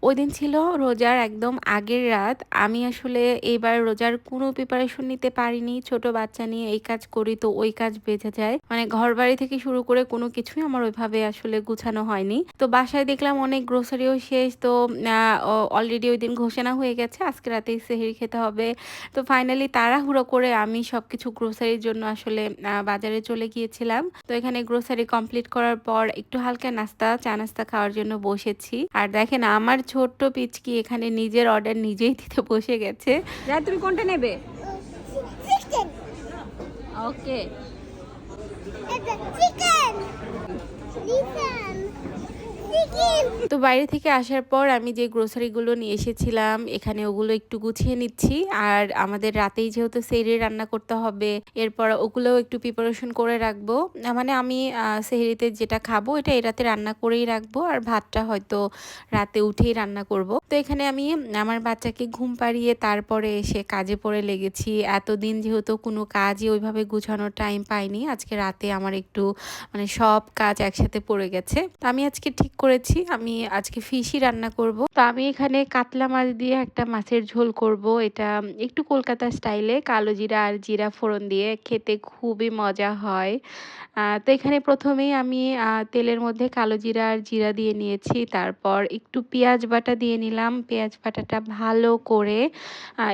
ওই দিন ছিল রোজার একদম আগের রাত। আমি আসলে এইবার রোজার কোনো প্রিপারেশন নিতে পারিনি। ছোট বাচ্চা নিয়ে এই কাজ করি তো ওই কাজ বেঁচে যায়। মানে ঘরবাড়ি থেকে শুরু করে কোনো কিছুই আমার ওইভাবে আসলে গুছানো হয়নি। তো বাসায় দেখলাম অনেক গ্রোসারিও শেষ। তো আ অলরেডি ওইদিন ঘোষণা হয়ে গেছে আজকে রাতেই সেহরি খেতে হবে। তো ফাইনালি তাড়াহুড়ো করে আমি সবকিছু গ্রোসারির জন্য আসলে বাজারে চলে গিয়েছিলাম। তো এখানে গ্রোসারি কমপ্লিট করার পর একটু হালকা নাস্তা, চা নাস্তা খাওয়ার জন্য বসেছি। আর দেখেন আমার ছোট্ট পিচকি এখানে নিজের অর্ডার নিজেই দিতে বসে গেছে। রাত তুমি কোনটা নেবে? চিকেন। ওকে। এটা চিকেন। চিকেন। চিকেন। তো বাইরে থেকে আসার পর আমি যে গ্রোসারিগুলো নিয়ে এসেছিলাম এখানে ওগুলো একটু গুছিয়ে নিচ্ছি। আর আমাদের রাতেই যেহেতু সেহরি রান্না করতে হবে, এরপর ওগুলোও একটু প্রিপারেশন করে রাখবো। মানে আমি সেহরিতে যেটা খাবো এটা এই রাতে রান্না করেই রাখবো, আর ভাতটা হয়তো রাতে উঠেই রান্না করব। তো এখানে আমি আমার বাচ্চাকে ঘুম পাড়িয়ে তারপরে এসে কাজে পড়ে লেগেছি। এতদিন যেহেতু কোনো কাজই ওইভাবে গুছানোর টাইম পাইনি, আজকে রাতে আমার একটু মানে সব কাজ একসাথে পড়ে গেছে। তো আমি আজকে ঠিক করেছি আমি আজকে ফিশই রান্না করব। তো আমি এখানে কাতলা মাছ দিয়ে একটা মাছের ঝোল করব। এটা একটু কলকাতা স্টাইলে কালো জিরা আর জিরা ফোড়ন দিয়ে খেতে খুবই মজা হয়। তো এখানে প্রথমেই আমি তেলের মধ্যে কালো জিরা আর জিরা দিয়ে নিয়েছি। তারপর একটু পেঁয়াজ বাটা দিয়ে নিলাম। পেঁয়াজ বাটাটা ভালো করে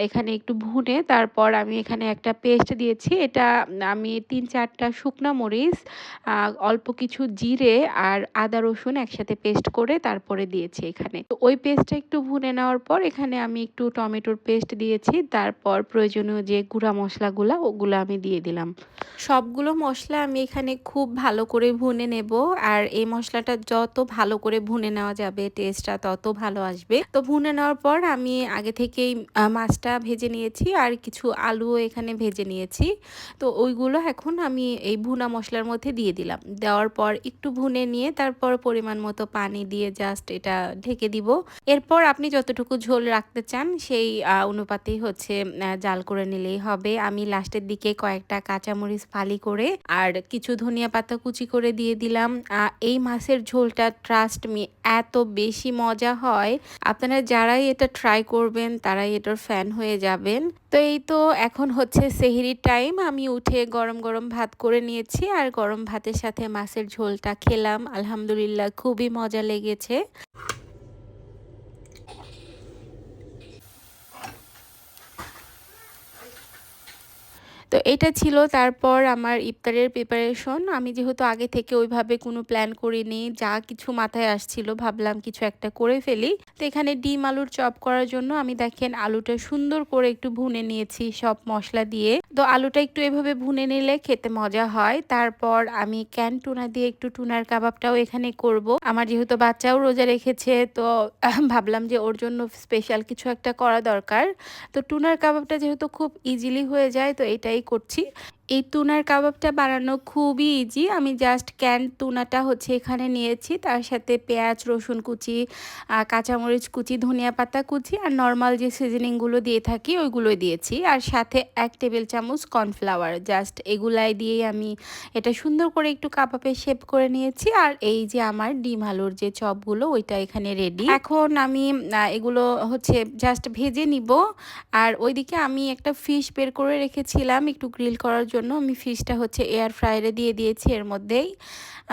এখানে একটু ভুনে তারপর আমি এখানে একটা পেস্ট দিয়েছি। এটা আমি ৩-৪টা শুকনা মরিচ, অল্প কিছু জিরে আর আদা রসুন একসাথে পেস্ট করে তারপরে দিয়েছি এখানে। তো ওই পেস্টটা একটু ভুনে নেওয়ার পর এখানে আমি একটু টমেটোর পেস্ট দিয়েছি। তারপর প্রয়োজনীয় যে গুঁড়া মশলাগুলা ওগুলো আমি দিয়ে দিলাম। সবগুলো মশলা আমি এখানে খুব ভালো করে ভুনে নেব। আর এই মশলাটা যত ভালো করে ভুনে নেওয়া যাবে টেস্টটা তত ভালো আসবে। তো ভুনে নেওয়ার পর আমি আগে থেকেই মাছটা ভেজে নিয়েছি আর কিছু আলুও এখানে ভেজে নিয়েছি। তো ওইগুলো এখন আমি এই ভুনা মশলার মধ্যে দিয়ে দিলাম। দেওয়ার পর একটু ভুনে নিয়ে তারপর পরিমাণ মতো পানি দিয়ে জাস্ট এটা ঢেকে দিব। এরপর আপনি যতটুকু ঝোল রাখতে চান সেই অনুপাতেই হচ্ছে জাল করে নিলেই হবে। আমি লাস্টের দিকে কয়েকটা কাঁচামরিচ ফালি করে আর কিছু ধনিয়া পাতা কুচি করে দিয়ে দিলাম। এই মাছের ঝোলটা ট্রাস্ট মি এত বেশি মজা হয়, আপনারা যারাই এটা ট্রাই করবেন তারাই এটার ফ্যান হয়ে যাবেন। তো এই তো এখন হচ্ছে সেহরির টাইম। আমি উঠে গরম গরম ভাত করে নিয়েছি আর গরম ভাতের সাথে মাছের ঝোলটা খেলাম। আলহামদুলিল্লাহ খুবই মজা লেগেছে। তো এটা ছিল তারপর আমার ইফতারের প্রিপারেশন। আমি যেহেতু আগে থেকে ওইভাবে কোনো প্ল্যান করিনি, যা কিছু মাথায় আসছিল ভাবলাম কিছু একটা করে ফেলি। তো এখানে ডিম আলুর চপ করার জন্য আমি দেখেন আলুটা সুন্দর করে একটু ভুনে নিয়েছি সব মশলা দিয়ে। তো আলুটা একটু এভাবে ভুনে নিলে খেতে মজা হয়। তারপর আমি ক্যান টুনা দিয়ে একটু টুনার কাবাবটাও এখানে করব। আমার যেহেতু বাচ্চাও রোজা রেখেছে তো ভাবলাম যে ওর জন্য স্পেশাল কিছু একটা করা দরকার। তো টুনার কাবাবটা যেহেতু খুব ইজিলি হয়ে যায় তো এটাই করছি। এই টুনার কাবাবটা বানানো খুবই ইজি। আমি জাস্ট ক্যান টুনাটা হচ্ছে এখানে নিয়েছি, তার সাথে পেঁয়াজ রসুন কুচি, কাঁচামরিচ কুচি, ধনিয়া পাতা কুচি আর নর্মাল যে সিজনিংগুলো দিয়ে থাকি ওইগুলোই দিয়েছি। আর সাথে 1 টেবিল চামচ কর্নফ্লাওয়ার, জাস্ট এগুলাই দিয়েই আমি এটা সুন্দর করে একটু কাবাবের শেপ করে নিয়েছি। আর এই যে আমার ডিম আলুর যে চপগুলো ওইটা এখানে রেডি। এখন আমি এগুলো হচ্ছে জাস্ট ভেজে নিব। আর ওইদিকে আমি একটা ফিশ বের করে রেখেছিলাম একটু গ্রিল করার জন্য। আমি ফিশটা হচ্ছে এয়ার ফ্রায়ারে দিয়ে দিয়েছি এর মধ্যেই।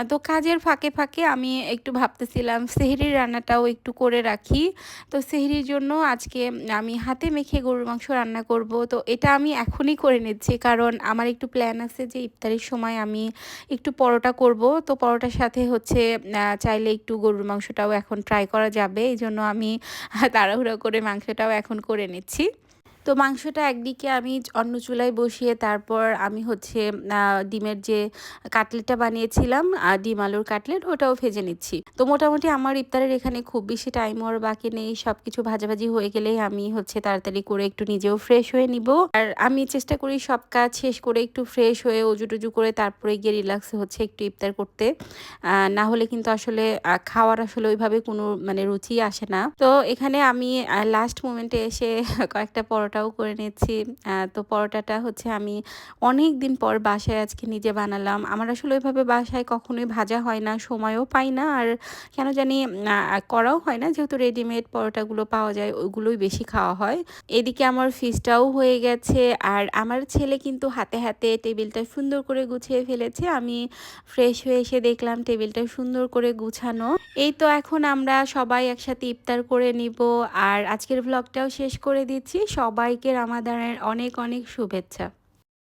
তো কাজের ফাঁকে ফাঁকে আমি একটু ভাবতেছিলাম সেহরির রান্নাটাও একটু করে রাখি। তো সেহরির জন্য আজকে আমি হাতে মেখে গরুর মাংস রান্না করব। তো এটা আমি এখনই করে নিচ্ছি কারণ আমার একটু প্ল্যান আছে যে ইফতারের সময় আমি একটু পরোটা করব। তো পরোটার সাথে হচ্ছে চাইলে একটু গরুর মাংসটাও এখন ট্রাই করা যাবে, এই জন্য আমি তাড়াহুড়ো করে মাংসটাও এখন করে নিচ্ছি। তো মাংসটা একদিকে আমি অন্য চুলায় বসিয়ে তারপর আমি হচ্ছে ডিমের যে কাটলেটটা বানিয়েছিলাম ডিম আলুর কাটলেট ওটাও ভেজে নিচ্ছি। তো মোটামুটি আমার ইফতারের এখানে খুব বেশি টাইম ওর বাকি নেই। সব কিছু ভাজাভাজি হয়ে গেলেই আমি হচ্ছে তাড়াতাড়ি করে একটু নিজেও ফ্রেশ হয়ে নিব। আর আমি চেষ্টা করি সব কাজ শেষ করে একটু ফ্রেশ হয়ে অজু টজু করে তারপরে গিয়ে রিল্যাক্স হচ্ছে একটু ইফতার করতে। না হলে কিন্তু আসলে খাওয়ার আসলে ওইভাবে কোনো মানে রুচি আসে না। তো এখানে আমি লাস্ট মোমেন্টে এসে কয়েকটা পরোটা পরোটাও করে নিচ্ছি। তো পরোটাটা হচ্ছে আমি অনেক দিন পর বাসায় আজকে নিজে বানালাম। আমার আসলে ওইভাবে বাসায় কখনোই ভাজা হয় না, সময়ও পাই না। আর কেন জানি করাও হয় না, যেহেতু রেডিমেড পরোটাগুলো পাওয়া যায় ওইগুলোই বেশি খাওয়া হয়। এদিকে আমার ফিশটাও হয়ে গেছে আর আমার ছেলে কিন্তু হাতে হাতে টেবিলটা সুন্দর করে গুছিয়ে ফেলেছে। আমি ফ্রেশ হয়ে এসে দেখলাম টেবিলটা সুন্দর করে গুছানো। এই তো এখন আমরা সবাই একসাথে ইফতার করে নিব। আর আজকের ভ্লগটাও শেষ করে দিচ্ছি। সবাইকে রমাদানের অনেক অনেক শুভেচ্ছা।